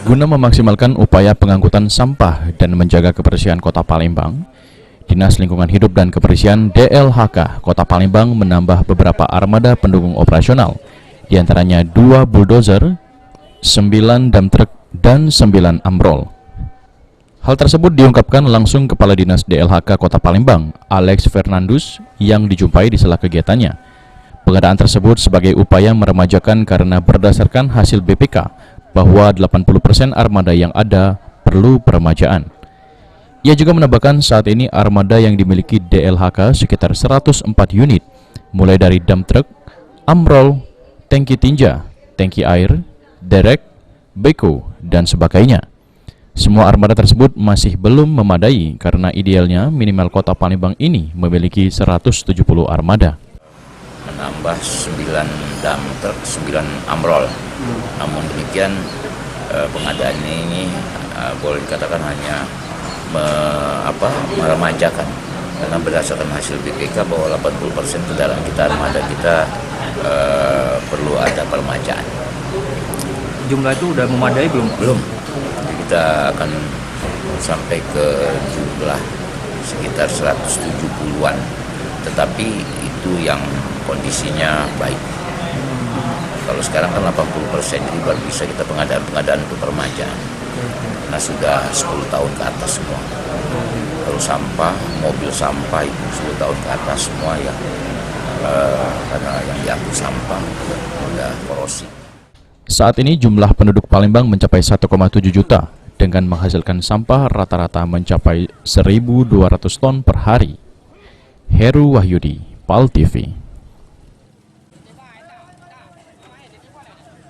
Guna memaksimalkan upaya pengangkutan sampah dan menjaga kebersihan Kota Palembang, Dinas Lingkungan Hidup dan Kebersihan DLHK Kota Palembang menambah beberapa armada pendukung operasional, diantaranya 2 bulldozer, 9 dump truck, dan 9 amrol. Hal tersebut diungkapkan langsung Kepala Dinas DLHK Kota Palembang, Alex Fernandus, yang dijumpai di sela kegiatannya. Pengadaan tersebut sebagai upaya meremajakan karena berdasarkan hasil BPK bahwa 80% armada yang ada perlu peremajaan. Ia juga menambahkan saat ini armada yang dimiliki DLHK sekitar 104 unit, mulai dari dump truck, amrol, tangki tinja, tangki air, derek, beko, dan sebagainya. Semua armada tersebut masih belum memadai karena idealnya minimal Kota Palembang ini memiliki 170 armada. Menambah 9 dump truck, 9 amrol. Namun demikian pengadaannya ini boleh dikatakan hanya meremajakan, karena berdasarkan hasil BPK bahwa 80% kendaraan kita, armada kita perlu ada peremajaan. Jumlah itu udah memadai belum? Belum. Jadi kita akan sampai ke jumlah sekitar 170-an, tetapi itu yang kondisinya baik. Kalau sekarang kan 80%, jadi baru bisa kita pengadaan untuk peremajaan. Nah sudah 10 tahun ke atas semua. Kalau sampah, mobil sampah itu 10 tahun ke atas semua ya, karena yang diangkut sampah sudah korosi. Saat ini jumlah penduduk Palembang mencapai 1,7 juta dengan menghasilkan sampah rata-rata mencapai 1.200 ton per hari. Heru Wahyudi, PAL TV.